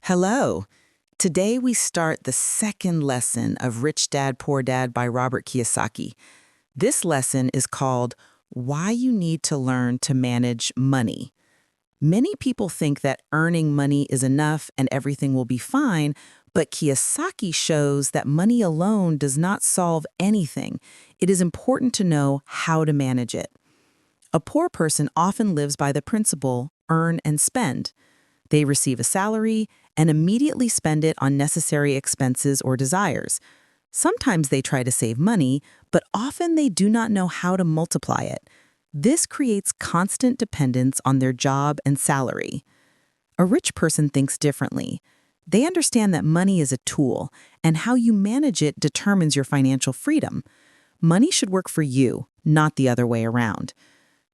Hello. Today we start the second lesson of Rich Dad, Poor Dad by Robert Kiyosaki. This lesson is called Why You Need to Learn to Manage Money. Many people think that earning money is enough and everything will be fine, but Kiyosaki shows that money alone does not solve anything. It is important to know how to manage it. A poor person often lives by the principle, earn and spend. They receive a salary and immediately spend it on necessary expenses or desires. Sometimes they try to save money, but often they do not know how to multiply it. This creates constant dependence on their job and salary. A rich person thinks differently. They understand that money is a tool, and how you manage it determines your financial freedom. Money should work for you, not the other way around.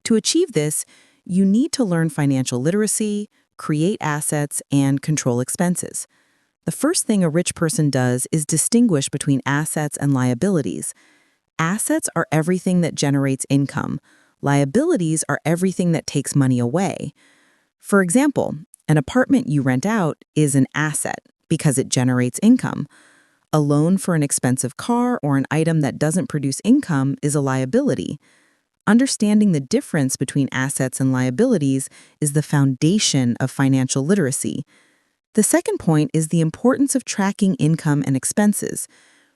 To achieve this, you need to learn financial literacy, create assets, and control expenses. The first thing a rich person does is distinguish between assets and liabilities. Assets are everything that generates income. Liabilities are everything that takes money away. For example, an apartment you rent out is an asset because it generates income. A loan for an expensive car or an item that doesn't produce income is a liability. Understanding the difference between assets and liabilities is the foundation of financial literacy. The second point is the importance of tracking income and expenses.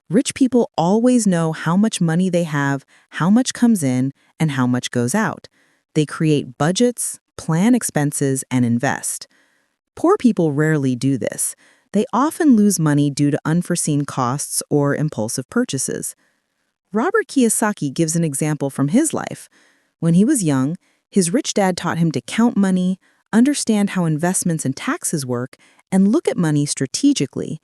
Rich people always know how much money they have, how much comes in, and how much goes out. They create budgets, plan expenses, and invest. Poor people rarely do this. They often lose money due to unforeseen costs or impulsive purchases. Robert Kiyosaki gives an example from his life. When he was young, his rich dad taught him to count money, understand how investments and taxes work, and look at money strategically.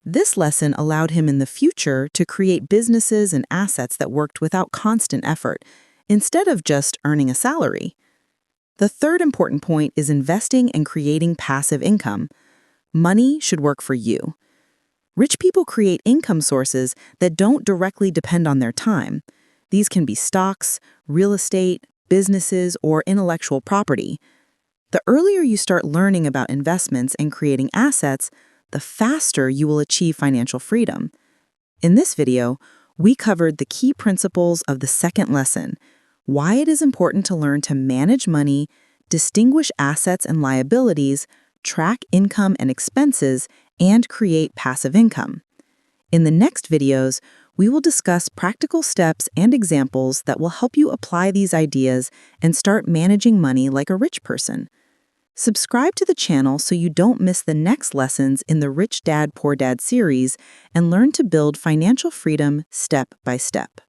This lesson allowed him in the future to create businesses and assets that worked without constant effort, instead of just earning a salary. The third important point is investing and creating passive income. Money should work for you. Rich people create income sources that don't directly depend on their time. These can be stocks, real estate, businesses, or intellectual property. The earlier you start learning about investments and creating assets, the faster you will achieve financial freedom. In this video, we covered the key principles of the second lesson, why it is important to learn to manage money, distinguish assets and liabilities, track income and expenses, and create passive income. In the next videos, we will discuss practical steps and examples that will help you apply these ideas and start managing money like a rich person. Subscribe to the channel so you don't miss the next lessons in the Rich Dad, Poor Dad series and learn to build financial freedom step by step.